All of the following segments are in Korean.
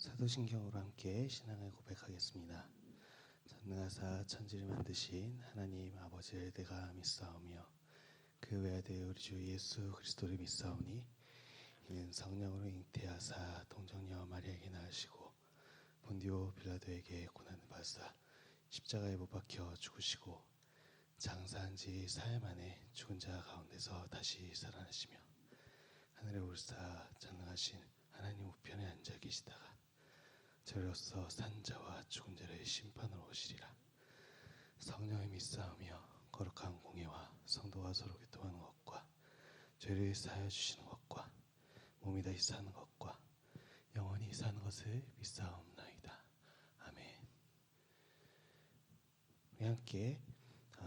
사도신경으로 함께 신앙을 고백하겠습니다. 전능하사 천지를 만드신 하나님 아버지를 내가 믿사오며 그 외아들 우리 주 예수 그리스도를 믿사오니 이는 성령으로 잉태하사 동정녀 마리아에게 낳으시고 본디오 빌라도에게 고난을 받으사 십자가에 못 박혀 죽으시고 장사한 지 사흘 만에 죽은 자 가운데서 다시 살아나시며 하늘에 오르사 전능하신 하나님 우편에 앉아 계시다가 저로서 산자와 죽은 자를 심판으로 오시리라. 성령을 믿사오며 거룩한 공예와 성도가 서로 교통하는 것과 죄를 사하여 주시는 것과 몸이 다시 사는 것과 영원히 사는 것을 믿사옵나이다. 아멘. 우리 함께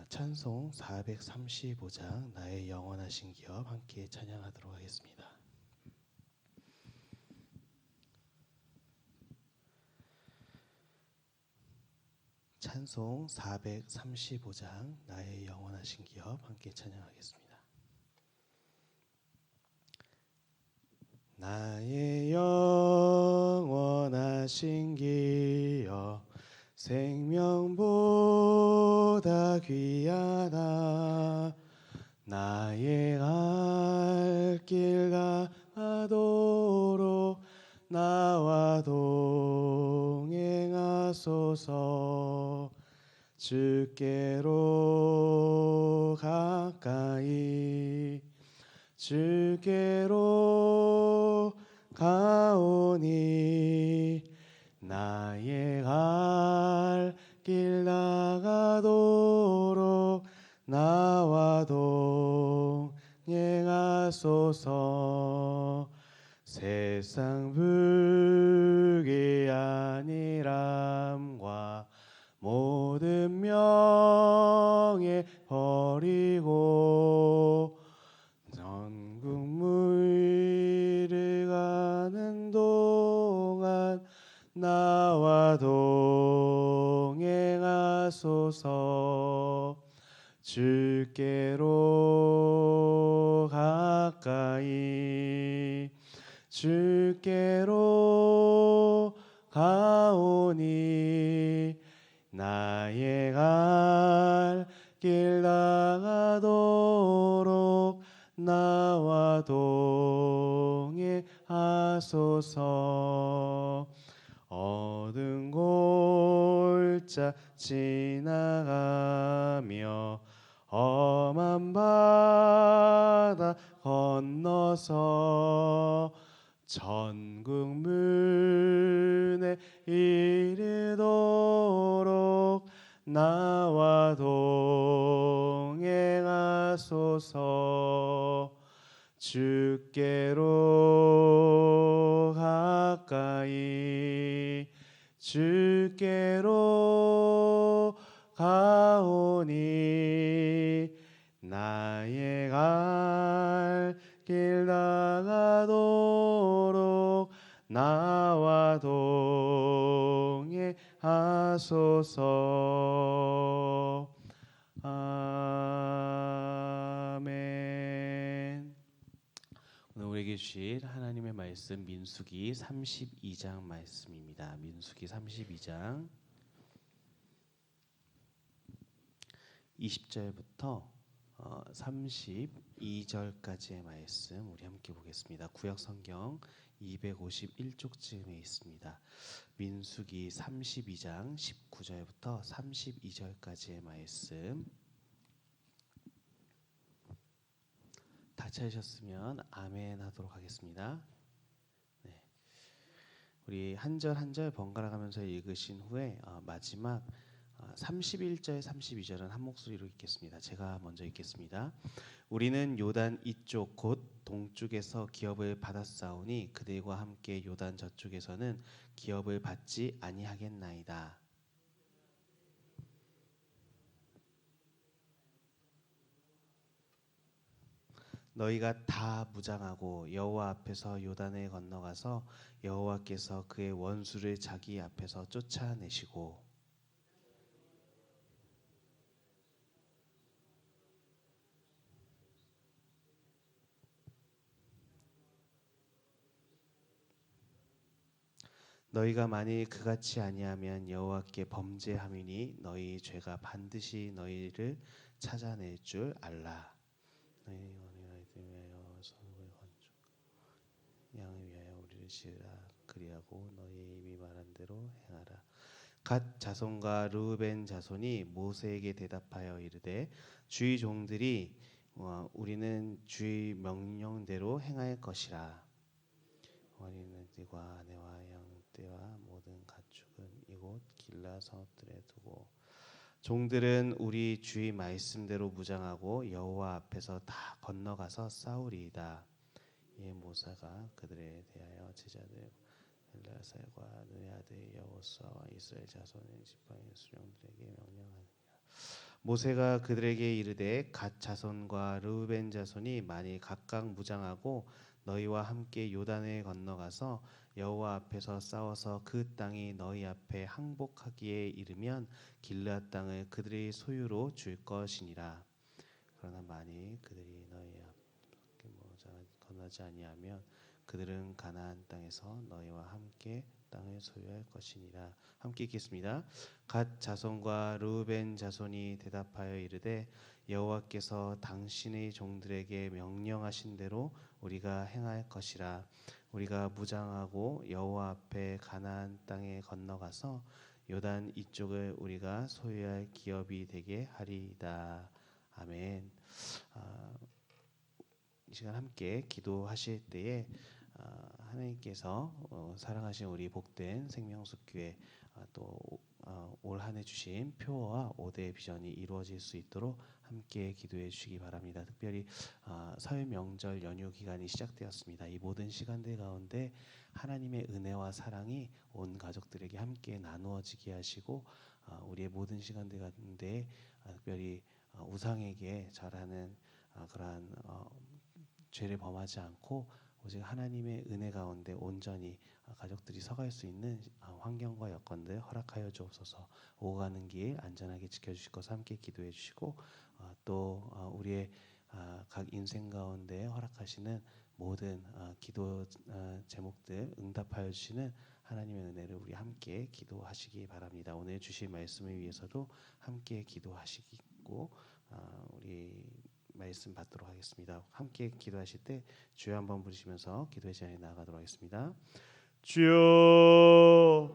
찬송 435장 나의 영원하신 기업 함께 찬양하도록 하겠습니다. 찬송 435장 나의 영원하신 기업 함께 찬양하겠습니다. 나의 영원하신 기업 생명보다 귀하다. 나의 갈 길 가도록 나와 동행하소서. 주께로 가까이 주께로 가오니 나의 갈 길 나가도록 나와 동행하소서. 세상 불기 아니람과 모든 명예 버리고 전국 무리를 가는 동안 나와 동행하소서. 주께로 가까이 주께로 가오니 나의 갈 길 나가도록 나와 동행하소서. 어두운 골짜 지나가며 험한 바다 건너서 천국 문에 이르도록 나와 동행하소서. 주께로 가까이 주께로 가오니 나의 갈 길 나가도록 나와 동행하소서. 아멘. 오늘 우리에게 주실 하나님의 말씀 민수기 32장 말씀입니다. 민수기 32장 20절부터 32절까지의 말씀 우리 함께 보겠습니다. 구약 성경 251쪽쯤에 있습니다. 민수기 32장 19절부터 32절까지의 말씀. 다 찾으셨으면 아멘 하도록 하겠습니다. 네. 우리 한 절 한 절 번갈아 가면서 읽으신 후에 마지막 31절, 32절은 한 목소리로 읽겠습니다. 제가 먼저 읽겠습니다. 우리는 요단 이쪽 곧 동쪽에서 기업을 받았사오니 그들과 함께 요단 저쪽에서는 기업을 받지 아니하겠나이다. 너희가 다 무장하고 여호와 앞에서 요단을 건너가서 여호와께서 그의 원수를 자기 앞에서 쫓아내시고 너희가 만일 그같이 아니하면 여호와께 범죄함이니 너희 죄가 반드시 너희를 찾아낼 줄 알라. 너희 어린아이들 위하여 선을 건축 양을 위하여 우리를 지으라. 그리하고 너희 입이 말한 대로 행하라. 갓 자손과 르우벤 자손이 모세에게 대답하여 이르되 주의 종들이 우리는 주의 명령대로 행할 것이라. 어린이들과 아내와 양떼와 모든 가축은 이곳 길라 성읍들에 두고 종들은 우리 주의 말씀대로 무장하고 여호와 앞에서 다 건너가서 싸우리이다. 이에 모세가 그들에 대하여 제자들 엘라살과 눈의 아들 여호수아와 이스라엘 자손의 지팡이 수령들에게 명령하니라. 모세가 그들에게 이르되 갓 자손과 르우벤 자손이 만일 각각 무장하고 너희와 함께 요단을 건너가서 여호와 앞에서 싸워서 그 땅이 너희 앞에 항복하기에 이르면 길르앗 땅을 그들의 소유로 줄 것이니라. 그러나 만일 그들이 너희 앞에 건너지 아니하면 그들은 가나안 땅에서 너희와 함께 땅을 소유할 것이니라. 함께 읽겠습니다. 갓 자손과 르우벤 자손이 대답하여 이르되 여호와께서 당신의 종들에게 명령하신 대로 우리가 행할 것이라. 우리가 무장하고 여호와 앞에 가나안 땅에 건너가서 요단 이쪽을 우리가 소유할 기업이 되게 하리이다. 아멘. 이 시간 함께 기도하실 때에 하나님께서 사랑하신 우리 복된 생명숲교회 또 올 한 해 주신 표어와 5대 비전이 이루어질 수 있도록 함께 기도해 주시기 바랍니다. 특별히 설 명절 연휴 기간이 시작되었습니다. 이 모든 시간들 가운데 하나님의 은혜와 사랑이 온 가족들에게 함께 나누어지게 하시고 우리의 모든 시간들 가운데 특별히 우상에게 절하는 그러한 죄를 범하지 않고 오직 하나님의 은혜 가운데 온전히 가족들이 서갈 수 있는 환경과 여건들 허락하여 주옵소서. 오가는 길 안전하게 지켜주실 것을 함께 기도해 주시고 또 우리의 각 인생 가운데 허락하시는 모든 기도 제목들 응답하여 주시는 하나님의 은혜를 우리 함께 기도하시기 바랍니다. 오늘 주신 말씀을 위해서도 함께 기도하시고 우리 말씀 받도록 하겠습니다. 함께 기도하실 때 주여 한번 부르시면서 기도의 자리에 나아가도록 하겠습니다. 주여.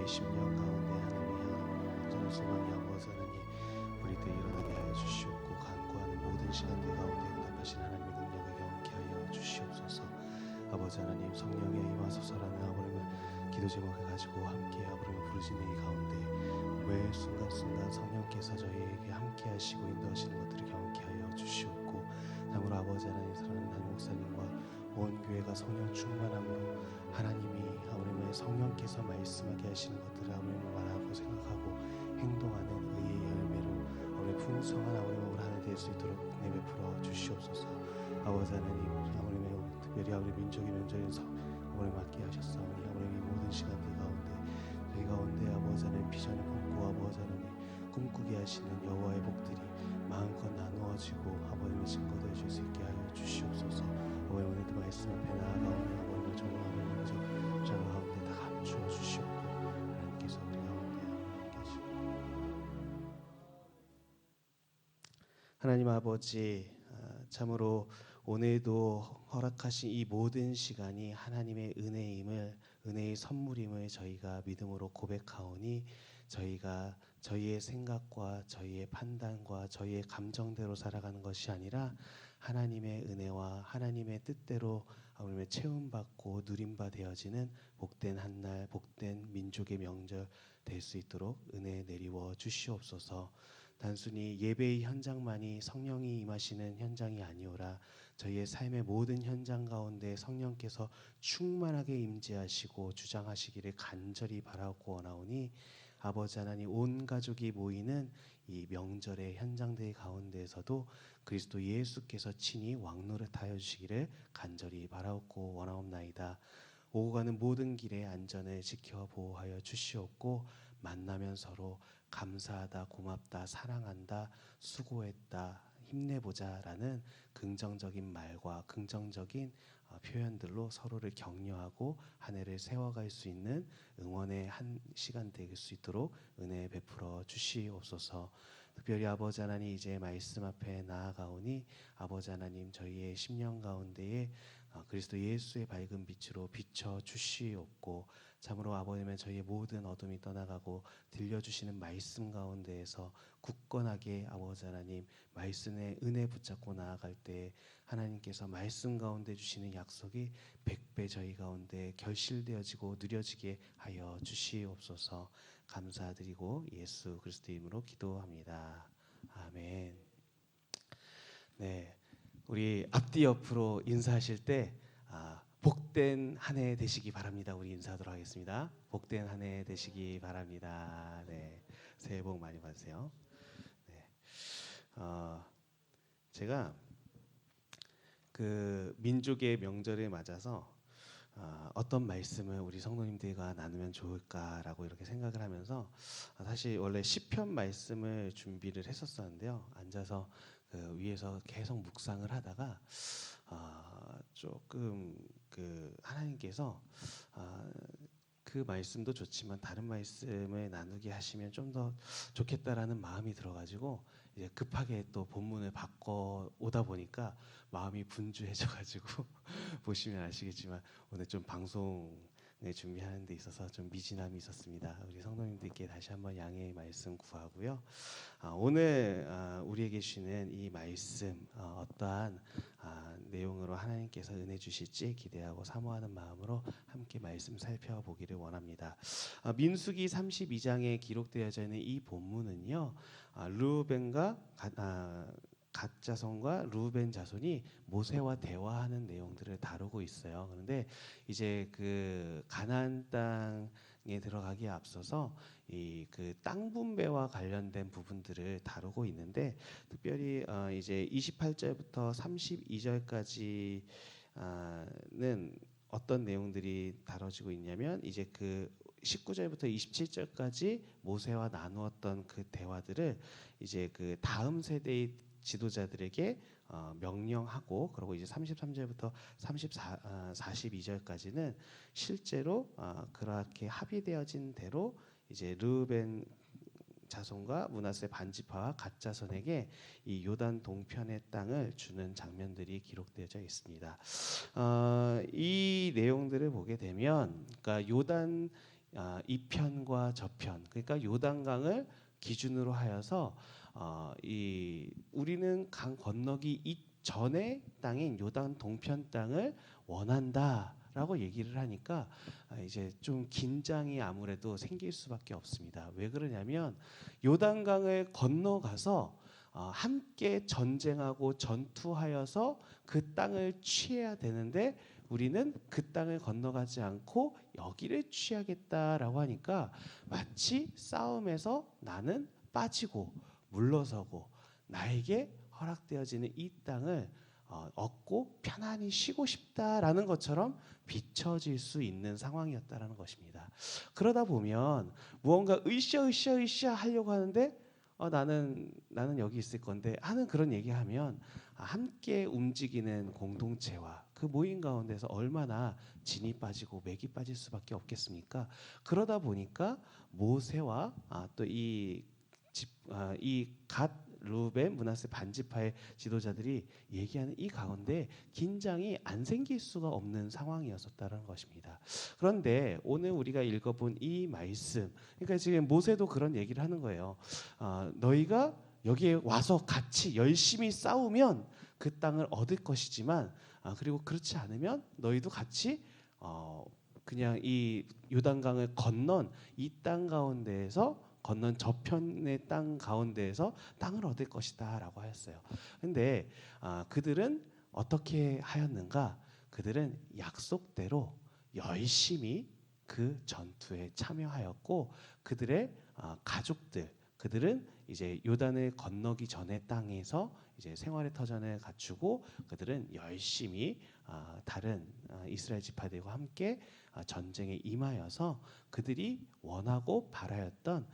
십년 가운데 하나님의 향한 온전한 소망이 아버지 하나님 우리들 일어나게 하여 주시옵고 간구하는 모든 시간들 가운데 응답하신 하나님의 능력을 경험케 하여 주시옵소서. 아버지 하나님 성령에 임하소서라는 아버님의 기도 제목을 가지고 함께 아버님을 부르시는 이 가운데 매 순간순간 성령께서 저희에게 함께 하시고 인도하시는 것들을 경험케 하여 주시옵고 참으로 아버지 하나님 사랑하는 담임 목사님과 온 교회가 성령 충만함으로 하나님이 아버님의 성령께서 말씀하게 하시는 것들을 아버님을 말하고 생각하고 행동하는 의의 열매로 아버님 풍성한 아버님을 하나 될 수 있도록 은혜 베풀어 주시옵소서. 아버지 하나님 아버님의 특별히 아버님 민족의 명절에서 아버님 맡게 하셨사오니 아버님의 모든 시간들 가운데 저희 가운데 아버지 하나님 비전을 품고 아버지 하나님 꿈꾸게 하시는 여호와의 복들이 마음껏 나누어지고 아버님의 증거될 수 있게 하여 주시옵소서. 아버님 오늘도 말씀 앞에 나아가오니 아버님의 정말 아버님의 저 가운데 다 감추어 주시옵고 하나님 아버지, 참으로 오늘도 허락하신 이 모든 시간이 하나님의 은혜의 선물임을 저희가 믿음으로 고백하오니, 저희가 저희의 생각과 저희의 판단과 저희의 감정대로 살아가는 것이 아니라 하나님의 은혜와 하나님의 뜻대로 하나님의 채움받고 누림바 되어지는 복된 한날, 복된 민족의 명절 될 수 있도록 은혜 내리워 주시옵소서. 단순히 예배의 현장만이 성령이 임하시는 현장이 아니오라, 저희의 삶의 모든 현장 가운데 성령께서 충만하게 임재하시고 주장하시기를 간절히 바라고 원하오니, 아버지 하나님, 온 가족이 모이는 이 명절의 현장들 가운데에서도 그리스도 예수께서 친히 왕노릇하여 주시기를 간절히 바라옵고 원하옵나이다. 오고 가는 모든 길의 안전을 지켜 보호하여 주시옵고, 만나면 서로 감사하다, 고맙다, 사랑한다, 수고했다, 힘내보자라는 긍정적인 말과 긍정적인 표현들로 서로를 격려하고 한 해를 세워갈 수 있는 응원의 한 시간 될 수 있도록 은혜 베풀어 주시옵소서. 특별히 아버지 하나님, 이제 말씀 앞에 나아가오니 아버지 하나님, 저희의 심령 가운데에 그리스도 예수의 밝은 빛으로 비춰 주시옵고, 참으로 아버님은 저희의 모든 어둠이 떠나가고 들려주시는 말씀 가운데에서 굳건하게 아버지 하나님 말씀의 은혜 붙잡고 나아갈 때 하나님께서 말씀 가운데 주시는 약속이 100배 저희 가운데 결실되어지고 누려지게 하여 주시옵소서. 감사드리고 예수 그리스도의 이름으로 기도합니다. 아멘. 네, 우리 앞뒤 옆으로 인사하실 때 복된 한 해 되시기 바랍니다. 우리 인사하도록 하겠습니다. 복된 한 해 되시기 바랍니다. 네, 새해 복 많이 받으세요. 네, 제가 그 민족의 명절에 맞아서 어떤 말씀을 우리 성도님들과 나누면 좋을까라고 이렇게 생각을 하면서, 사실 원래 시편 말씀을 준비를 했었었는데요. 앉아서 그 위에서 계속 묵상을 하다가 조금 그 하나님께서 그 말씀도 좋지만 다른 말씀을 나누게 하시면 좀 더 좋겠다라는 마음이 들어가지고 이제 급하게 또 본문을 바꿔 오다 보니까 마음이 분주해져가지고 보시면 아시겠지만 오늘 좀 방송을 준비하는 데 있어서 좀 미진함이 있었습니다. 우리 성도님들께 다시 한번 양해의 말씀 구하고요. 오늘 우리에게 주시는 이 말씀, 어떠한 내용으로 하나님께서 은혜 주실지 기대하고 사모하는 마음으로 함께 말씀 살펴보기를 원합니다. 민수기 32장에 기록되어져 있는 이 본문은요, 르우벤과 갓 자손과 르우벤 자손이 모세와 대화하는 내용들을 다루고 있어요. 그런데 이제 그 가나안 땅에 들어가기에 앞서서 이 그 땅 분배와 관련된 부분들을 다루고 있는데, 특별히 이제 28절부터 32절까지는 어떤 내용들이 다뤄지고 있냐면, 이제 그 19절부터 27절까지 모세와 나누었던 그 대화들을 이제 그 다음 세대의 지도자들에게 명령하고, 그리고 이제 33절부터 42절까지는 실제로 그렇게 합의되어진 대로 이제 르우벤 자손과 므낫세 반지파와 갓 자손에게 이 요단 동편의 땅을 주는 장면들이 기록되어져 있습니다. 이 내용들을 보게 되면, 그러니까 요단 이편과 저편, 그러니까 요단강을 기준으로 하여서 우리는 강 건너기 이전의 땅인 요단 동편 땅을 원한다라고 얘기를 하니까 이제 좀 긴장이 아무래도 생길 수밖에 없습니다. 왜 그러냐면 요단강을 건너가서 함께 전쟁하고 전투하여서 그 땅을 취해야 되는데, 우리는 그 땅을 건너가지 않고 여기를 취하겠다라고 하니까 마치 싸움에서 나는 빠지고 물러서고 나에게 허락되어지는 이 땅을 얻고 편안히 쉬고 싶다라는 것처럼 비춰질 수 있는 상황이었다라는 것입니다. 그러다 보면 무언가 으쌰 하려고 하는데 나는 여기 있을 건데 하는 그런 얘기하면, 함께 움직이는 공동체와 그 모임 가운데서 얼마나 진이 빠지고 맥이 빠질 수밖에 없겠습니까? 그러다 보니까 모세와 또 이 갓 루벤, 므낫세 반지파의 지도자들이 얘기하는 이 가운데 긴장이 안 생길 수가 없는 상황이었었다는 것입니다. 그런데 오늘 우리가 읽어본 이 말씀, 그러니까 지금 모세도 그런 얘기를 하는 거예요. 너희가 여기에 와서 같이 열심히 싸우면 그 땅을 얻을 것이지만, 그리고 그렇지 않으면 너희도 같이 그냥 이 요단강을 건넌 이 땅 가운데에서, 건넌 저편의 땅 가운데에서 땅을 얻을 것이다라고 하였어요. 근데 그들은 어떻게 하였는가? 그들은 약속대로 열심히 그 전투에 참여하였고, 그들의 가족들, 그들은 이제 요단을 건너기 전의 땅에서 이제 생활의 터전을 갖추고, 그들은 열심히 다른 이스라엘 지파들과 함께 전쟁에 임하여서 그들이 원하고 바라였던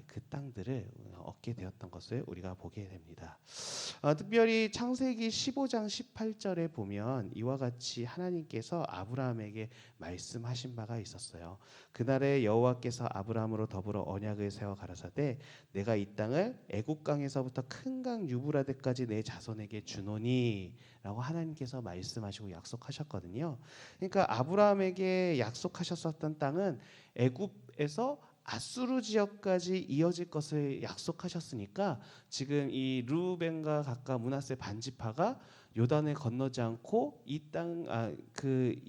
그 땅들을 얻게 되었던 것을 우리가 보게 됩니다. 특별히 창세기 15장 18절에 보면 이와 같이 하나님께서 아브라함에게 말씀하신 바가 있었어요. 그날에 여호와께서 아브라함으로 더불어 언약을 세워 가라사대 내가 이 땅을 애굽 강에서부터 큰 강 유브라데까지 내 자손에게 주노니 라고 하나님께서 말씀하시고 약속하셨거든요. 그러니까 아브라함에게 약속하셨었던 땅은 애굽에서 아수르 지역까지 이어질 것을 약속하셨으니까, 지금 이 르우벤과 갓과 므낫세 반지파가 요단을 건너지 않고 이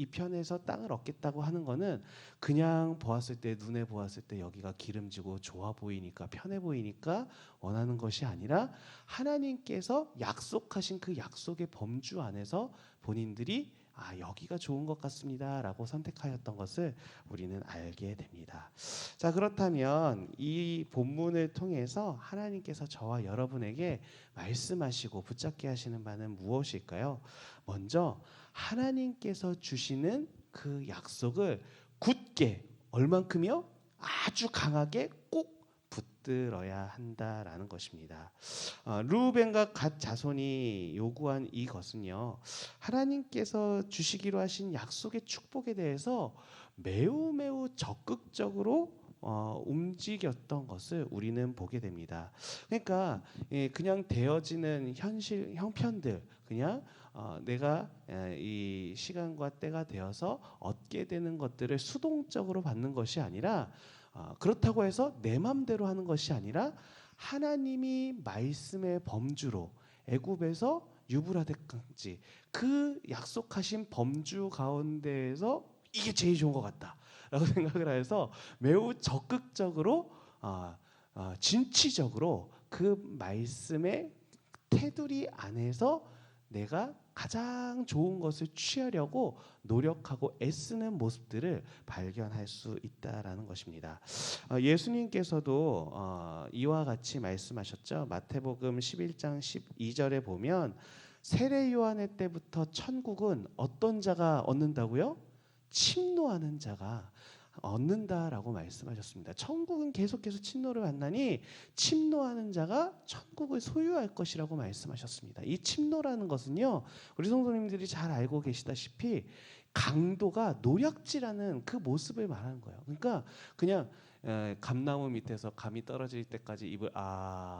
편에서 땅을 얻겠다고 하는 거는 그냥 보았을 때, 눈에 보았을 때 여기가 기름지고 좋아 보이니까, 편해 보이니까 원하는 것이 아니라, 하나님께서 약속하신 그 약속의 범주 안에서 본인들이 여기가 좋은 것 같습니다 라고 선택하였던 것을 우리는 알게 됩니다. 자, 그렇다면 이 본문을 통해서 하나님께서 저와 여러분에게 말씀하시고 붙잡게 하시는 바는 무엇일까요? 먼저 하나님께서 주시는 그 약속을 굳게, 얼만큼이요? 아주 강하게 꼭 붙들어야 한다라는 것입니다. 르우벤과 갓 자손이 요구한 이것은요, 하나님께서 주시기로 하신 약속의 축복에 대해서 매우 매우 적극적으로 움직였던 것을 우리는 보게 됩니다. 그러니까 그냥 되어지는 현실 형편들, 그냥 내가 이 시간과 때가 되어서 얻게 되는 것들을 수동적으로 받는 것이 아니라, 그렇다고 해서 내 맘대로 하는 것이 아니라, 하나님이 말씀의 범주로 애굽에서 유브라데까지 그 약속하신 범주 가운데에서 이게 제일 좋은 것 같다라고 생각을 해서 매우 적극적으로 진취적으로 그 말씀의 테두리 안에서 내가 가장 좋은 것을 취하려고 노력하고 애쓰는 모습들을 발견할 수 있다라는 것입니다. 예수님께서도 이와 같이 말씀하셨죠. 마태복음 11장 12절에 보면 세례 요한의 때부터 천국은 어떤 자가 얻는다고요? 침노하는 자가 얻는다라고 말씀하셨습니다. 천국은 계속해서 침노를 받나니 침노하는 자가 천국을 소유할 것이라고 말씀하셨습니다. 이 침노라는 것은요, 우리 성도님들이 잘 알고 계시다시피 강도가 노략질하는 그 모습을 말하는 거예요. 그러니까 그냥 감나무 밑에서 감이 떨어질 때까지 입을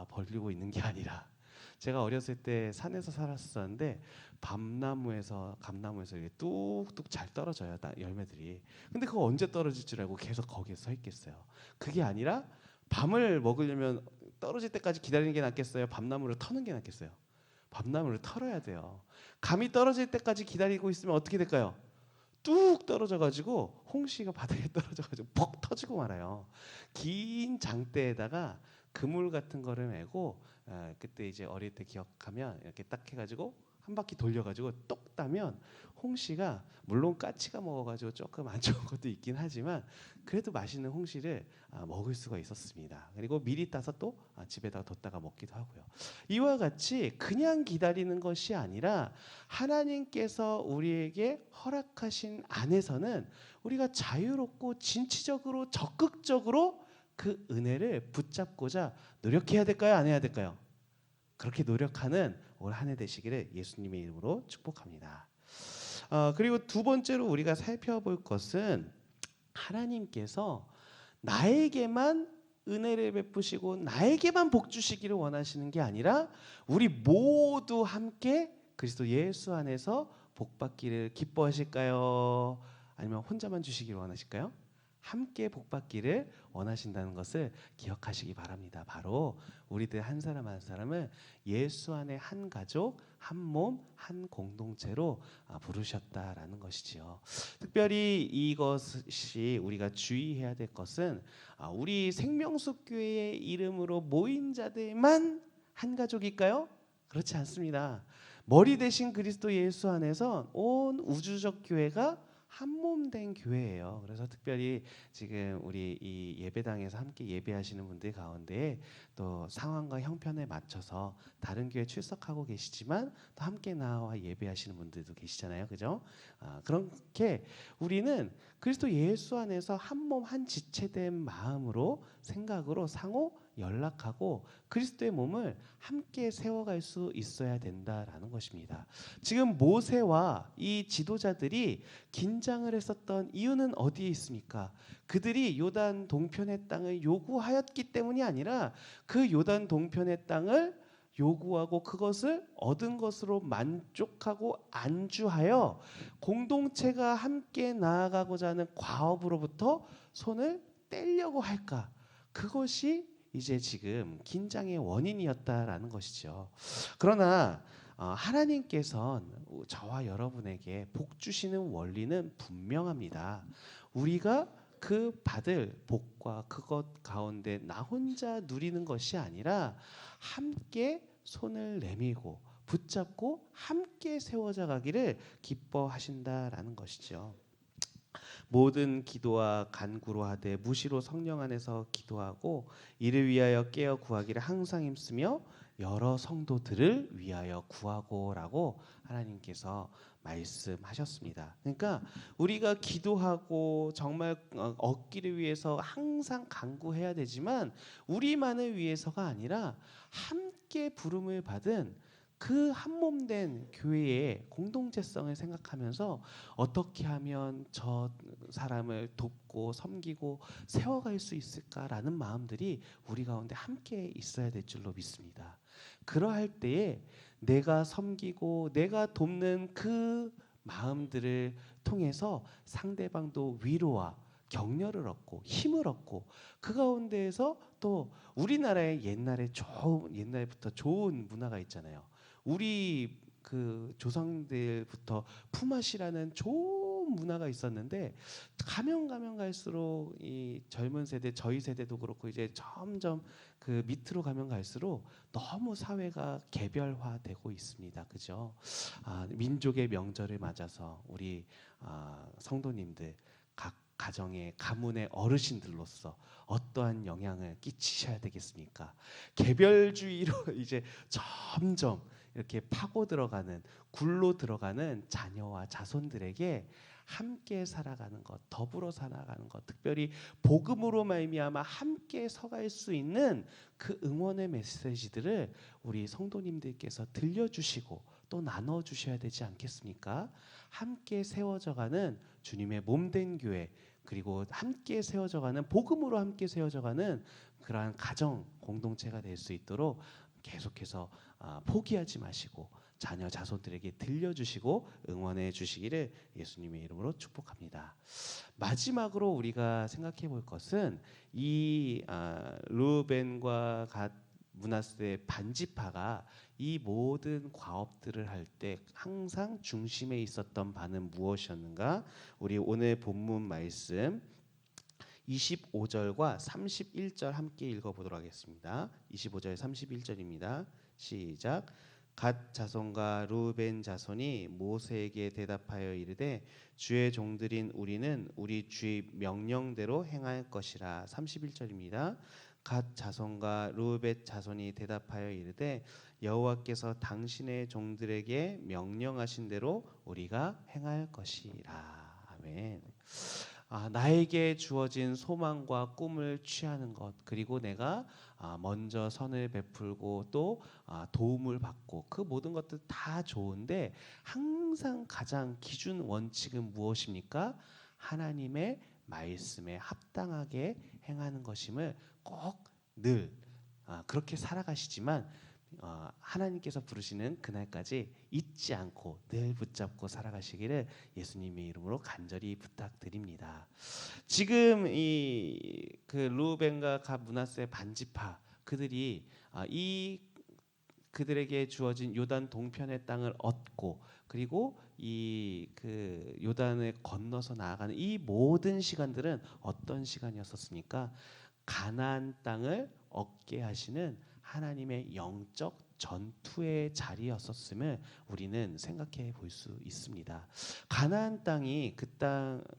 벌리고 있는 게 아니라, 제가 어렸을 때 산에서 살았었는데 감나무에서 이렇게 뚝뚝 잘 떨어져요, 열매들이. 근데 그거 언제 떨어질 줄 알고 계속 거기에 서 있겠어요? 그게 아니라 밤을 먹으려면 떨어질 때까지 기다리는 게 낫겠어요? 밤나무를 터는 게 낫겠어요? 밤나무를 털어야 돼요. 감이 떨어질 때까지 기다리고 있으면 어떻게 될까요? 뚝 떨어져가지고 홍시가 바닥에 떨어져가지고 퍽 터지고 말아요. 긴 장대에다가 그물 같은 거를 메고, 그때 이제 어릴 때 기억하면 이렇게 딱 해가지고 한 바퀴 돌려가지고 똑 따면 홍시가, 물론 까치가 먹어가지고 조금 안 좋은 것도 있긴 하지만 그래도 맛있는 홍시를 먹을 수가 있었습니다. 그리고 미리 따서 또 집에다가 뒀다가 먹기도 하고요. 이와 같이 그냥 기다리는 것이 아니라 하나님께서 우리에게 허락하신 안에서는 우리가 자유롭고 진취적으로 적극적으로 그 은혜를 붙잡고자 노력해야 될까요? 안 해야 될까요? 그렇게 노력하는 올 한 해 되시기를 예수님의 이름으로 축복합니다. 그리고 두 번째로 우리가 살펴볼 것은, 하나님께서 나에게만 은혜를 베푸시고 나에게만 복 주시기를 원하시는 게 아니라 우리 모두 함께 그리스도 예수 안에서 복 받기를 기뻐하실까요? 아니면 혼자만 주시기를 원하실까요? 함께 복 받기를 원하신다는 것을 기억하시기 바랍니다. 바로 우리들 한 사람 한 사람을 예수 안에 한 가족, 한 몸, 한 공동체로 부르셨다라는 것이지요. 특별히 이것이 우리가 주의해야 될 것은 우리 생명수 교회의 이름으로 모인 자들만 한 가족일까요? 그렇지 않습니다. 머리 대신 그리스도 예수 안에서 온 우주적 교회가 한 몸 된 교회예요. 그래서 특별히 지금 우리 이 예배당에서 함께 예배하시는 분들 가운데 또 상황과 형편에 맞춰서 다른 교회 출석하고 계시지만 또 함께 나와 예배하시는 분들도 계시잖아요. 그죠? 그렇게 우리는 그리스도 예수 안에서 한 몸 한 지체된 마음으로 생각으로 상호 연락하고 그리스도의 몸을 함께 세워갈 수 있어야 된다라는 것입니다. 지금 모세와 이 지도자들이 긴장을 했었던 이유는 어디에 있습니까? 그들이 요단 동편의 땅을 요구하였기 때문이 아니라 그 요단 동편의 땅을 요구하고 그것을 얻은 것으로 만족하고 안주하여 공동체가 함께 나아가고자 하는 과업으로부터 손을 떼려고 할까? 그것이 이제 지금 긴장의 원인이었다라는 것이죠. 그러나 하나님께서는 저와 여러분에게 복 주시는 원리는 분명합니다. 우리가 그 받을 복과 그것 가운데 나 혼자 누리는 것이 아니라 함께 손을 내밀고 붙잡고 함께 세워져 가기를 기뻐하신다라는 것이죠. 모든 기도와 간구로 하되 무시로 성령 안에서 기도하고 이를 위하여 깨어 구하기를 항상 힘쓰며 여러 성도들을 위하여 구하고라고 하나님께서 말씀하셨습니다. 그러니까 우리가 기도하고 정말 얻기를 위해서 항상 간구해야 되지만 우리만을 위해서가 아니라 함께 부름을 받은 그 한 몸 된 교회의 공동체성을 생각하면서 어떻게 하면 저 사람을 돕고 섬기고 세워갈 수 있을까라는 마음들이 우리 가운데 함께 있어야 될 줄로 믿습니다. 그러할 때에 내가 섬기고 내가 돕는 그 마음들을 통해서 상대방도 위로와 격려를 얻고 힘을 얻고 그 가운데에서 또 우리나라의 옛날부터 좋은 문화가 있잖아요. 우리 그 조상들부터 품앗이라는 좋은 문화가 있었는데 가면 갈수록 이 젊은 세대 저희 세대도 그렇고 이제 점점 그 밑으로 가면 갈수록 너무 사회가 개별화되고 있습니다. 그죠? 민족의 명절을 맞아서 우리 성도님들 각 가정의 가문의 어르신들로서 어떠한 영향을 끼치셔야 되겠습니까? 개별주의로 이제 점점 이렇게 파고 들어가는 굴로 들어가는 자녀와 자손들에게 함께 살아가는 것, 더불어 살아가는 것, 특별히 복음으로 말미암아 함께 서갈 수 있는 그 응원의 메시지들을 우리 성도님들께서 들려주시고 또 나눠주셔야 되지 않겠습니까? 함께 세워져가는 주님의 몸된 교회 그리고 함께 세워져가는 복음으로 함께 세워져가는 그러한 가정 공동체가 될 수 있도록 계속해서 포기하지 마시고 자녀 자손들에게 들려주시고 응원해 주시기를 예수님의 이름으로 축복합니다. 마지막으로 우리가 생각해 볼 것은 이 르우벤과 갓 므낫세의 반지파가 이 모든 과업들을 할 때 항상 중심에 있었던 바는 무엇이었는가? 우리 오늘 본문 말씀 25절과 31절 함께 읽어보도록 하겠습니다. 25절 31절입니다. 시작. 갓 자손과 르우벤 자손이 모세에게 대답하여 이르되 주의 종들인 우리는 우리 주의 명령대로 행할 것이라. 31절입니다. 갓 자손과 르우벤 자손이 대답하여 이르되 여호와께서 당신의 종들에게 명령하신 대로 우리가 행할 것이라. 아멘. 나에게 주어진 소망과 꿈을 취하는 것 그리고 내가 먼저 선을 베풀고 또 도움을 받고 그 모든 것들 다 좋은데 항상 가장 기준 원칙은 무엇입니까? 하나님의 말씀에 합당하게 행하는 것임을 꼭 늘 그렇게 살아가시지만 하나님께서 부르시는 그날까지 잊지 않고 늘 붙잡고 살아가시기를 예수님의 이름으로 간절히 부탁드립니다. 지금 이 그 루벤과 갓 므낫세 반지파 그들이 이 그들에게 주어진 요단 동편의 땅을 얻고 그리고 이 그 요단을 건너서 나아가는 이 모든 시간들은 어떤 시간이었었습니까? 가나안 땅을 얻게 하시는 하나님의 영적 전투의 자리였었음을 우리는 생각해 볼 수 있습니다. 가나안 땅이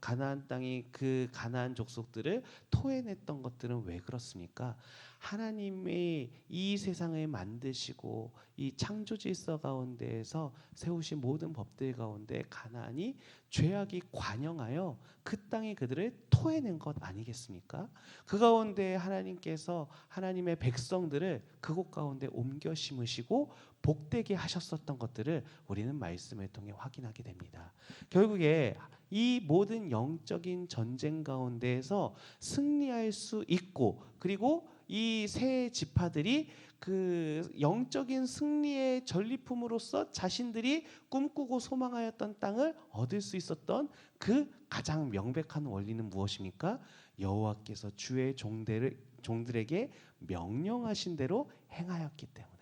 가나안 땅이 그 가나안 족속들을 토해냈던 것들은 왜 그렇습니까? 하나님이 이 세상을 만드시고 이 창조 질서 가운데에서 세우신 모든 법들 가운데 가나안이 죄악이 관영하여 그 땅에 그들을 토해낸 것 아니겠습니까? 그 가운데 하나님께서 하나님의 백성들을 그곳 가운데 옮겨 심으시고 복되게 하셨었던 것들을 우리는 말씀을 통해 확인하게 됩니다. 결국에 이 모든 영적인 전쟁 가운데에서 승리할 수 있고 그리고 이 세 지파들이 그 영적인 승리의 전리품으로서 자신들이 꿈꾸고 소망하였던 땅을 얻을 수 있었던 그 가장 명백한 원리는 무엇입니까? 여호와께서 주의 종들에게 명령하신 대로 행하였기 때문에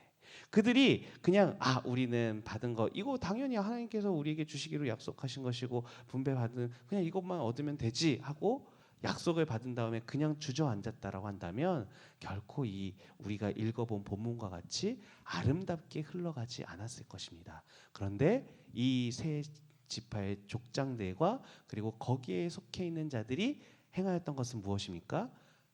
그들이 그냥 우리는 받은 거 이거 당연히 하나님께서 우리에게 주시기로 약속하신 것이고 분배받은 그냥 이것만 얻으면 되지 하고 약속을 받은 다음에 그냥 주저앉았다라고 한다면 결코 이 우리가 읽어본 본문과 같이 아름답게 흘러가지 않았을 것입니다. 그런데 이 세 지파의 족장들과 그리고 거기에 속해 있는 자들이 행하였던 것은 무엇입니까?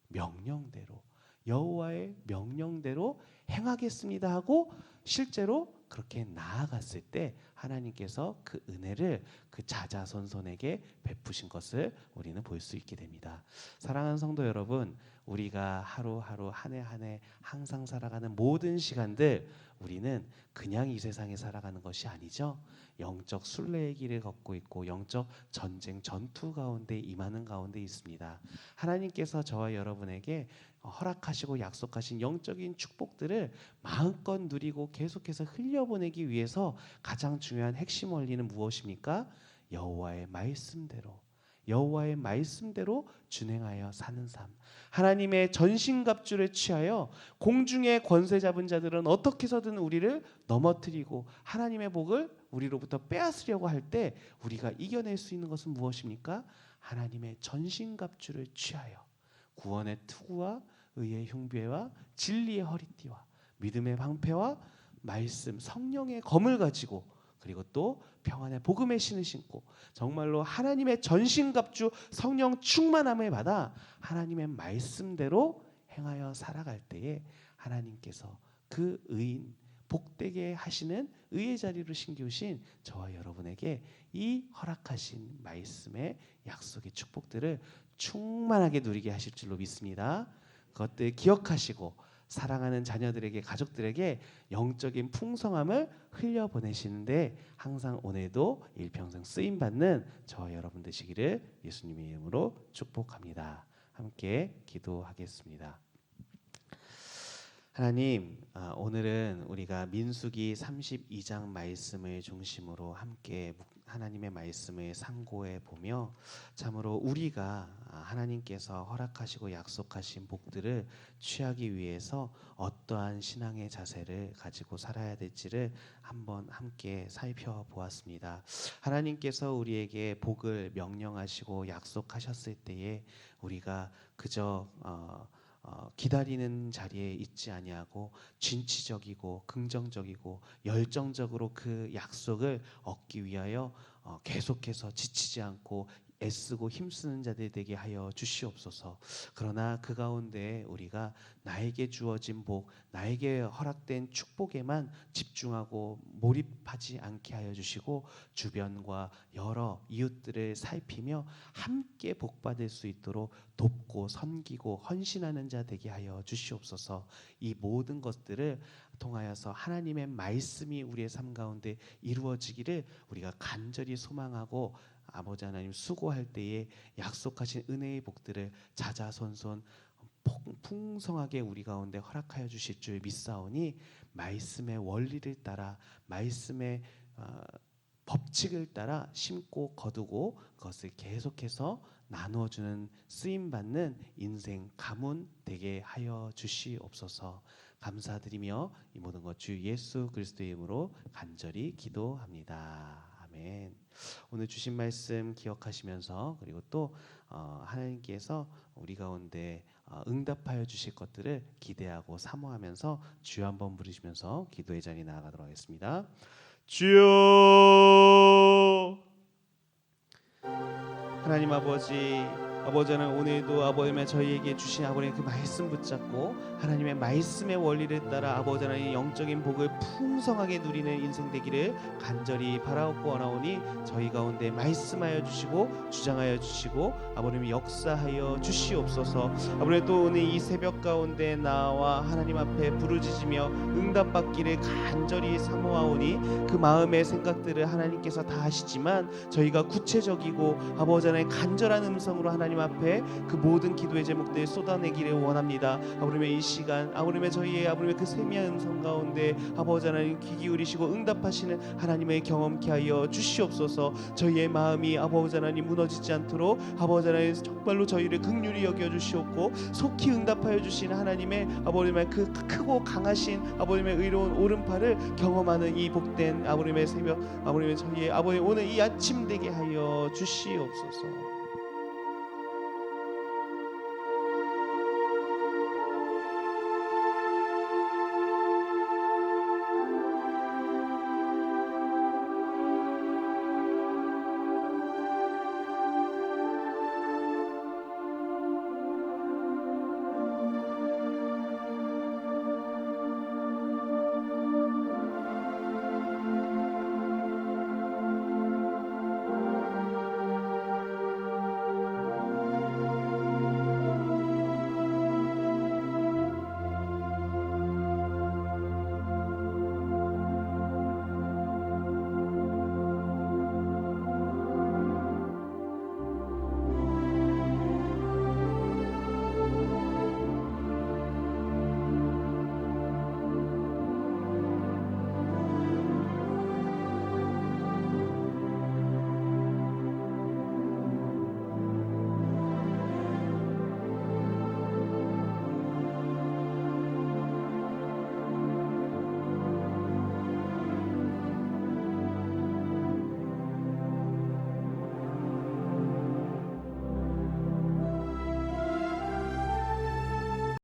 명령대로 여호와의 명령대로 행하겠습니다 하고 실제로 그렇게 나아갔을 때 하나님께서 그 은혜를 그 자자손손에게 베푸신 것을 우리는 볼 수 있게 됩니다. 사랑하는 성도 여러분, 우리가 하루하루 한 해 한 해 항상 살아가는 모든 시간들 우리는 그냥 이 세상에 살아가는 것이 아니죠. 영적 순례의 길을 걷고 있고 영적 전쟁 전투 가운데 임하는 가운데 있습니다. 하나님께서 저와 여러분에게 허락하시고 약속하신 영적인 축복들을 마음껏 누리고 계속해서 흘려보내기 위해서 가장 중요한 핵심 원리는 무엇입니까? 여호와의 말씀대로 준행하여 사는 삶. 하나님의 전신갑주를 취하여 공중의 권세 잡은 자들은 어떻게 해서든 우리를 넘어뜨리고 하나님의 복을 우리로부터 빼앗으려고 할 때 우리가 이겨낼 수 있는 것은 무엇입니까? 하나님의 전신갑주를 취하여 구원의 투구와 의의 흉배와 진리의 허리띠와 믿음의 방패와 말씀 성령의 검을 가지고 그리고 또 평안의 복음의 신을 신고 정말로 하나님의 전신갑주 성령 충만함을 받아 하나님의 말씀대로 행하여 살아갈 때에 하나님께서 그 의인 복되게 하시는 의의 자리로 신기우신 저와 여러분에게 이 허락하신 말씀의 약속의 축복들을 충만하게 누리게 하실 줄로 믿습니다. 그것들 기억하시고 사랑하는 자녀들에게 가족들에게 영적인 풍성함을 흘려보내시는데 항상 오늘도 일평생 쓰임받는 저와 여러분 되시기를 예수님의 이름으로 축복합니다. 함께 기도하겠습니다. 하나님, 오늘은 우리가 민수기 32장 말씀을 중심으로 함께 하나님의 말씀을 상고해 보며 참으로 우리가 하나님께서 허락하시고 약속하신 복들을 취하기 위해서 어떠한 신앙의 자세를 가지고 살아야 될지를 한번 함께 살펴보았습니다. 하나님께서 우리에게 복을 명령하시고 약속하셨을 때에 우리가 그저 기다리는 자리에 있지 아니하고 진취적이고 긍정적이고 열정적으로 그 약속을 얻기 위하여 계속해서 지치지 않고 애쓰고 힘쓰는 자들 되게 하여 주시옵소서. 그러나 그 가운데 우리가 나에게 주어진 복, 나에게 허락된 축복에만 집중하고 몰입하지 않게 하여 주시고 주변과 여러 이웃들을 살피며 함께 복받을 수 있도록 돕고 섬기고 헌신하는 자 되게 하여 주시옵소서. 이 모든 것들을 통하여서 하나님의 말씀이 우리의 삶 가운데 이루어지기를 우리가 간절히 소망하고 아버지 하나님 수고할 때에 약속하신 은혜의 복들을 자자손손 풍성하게 우리 가운데 허락하여 주실 줄 믿사오니 말씀의 원리를 따라 말씀의 법칙을 따라 심고 거두고 그것을 계속해서 나누어주는 쓰임받는 인생 가문 되게 하여 주시옵소서. 감사드리며 이 모든 것 주 예수 그리스도의 이름으로 간절히 기도합니다. 아멘. 오늘 주신 말씀 기억하시면서 그리고 또 하나님께서 우리 가운데 응답하여 주실 것들을 기대하고 사모하면서 주여 한번 부르시면서 기도의 자리에 나아가도록 하겠습니다. 주여. 하나님 아버지는 오늘도 아버지는 저희에게 주신 아버지의 그 말씀 붙잡고 하나님의 말씀의 원리를 따라 아버지 하나님 영적인 복을 풍성하게 누리는 인생 되기를 간절히 바라옵고 원하오니 저희 가운데 말씀하여 주시고 주장하여 주시고 아버님 역사하여 주시옵소서. 아버님 또 오늘 이 새벽 가운데 나와 하나님 앞에 부르짖으며 응답받기를 간절히 사모하오니 그 마음의 생각들을 하나님께서 다 아시지만 저희가 구체적이고 아버지 하나님 간절한 음성으로 하나님 앞에 그 모든 기도의 제목들 쏟아내기를 원합니다. 아버님의 이 시간 아버님의 저희의 아버님의 그 세미한 음성 가운데 아버지 하나님 귀 기울이시고 응답하시는 하나님의 경험케 하여 주시옵소서. 저희의 마음이 아버지 하나님 무너지지 않도록 아버지 하나님 정말로 저희를 긍휼히 여겨 주시옵고 속히 응답하여 주시는 하나님의 아버님의 그 크고 강하신 아버님의 의로운 오른팔을 경험하는 이 복된 아버님의 새벽 아버님의 저희의 아버님 오늘 이 아침 되게 하여 주시옵소서.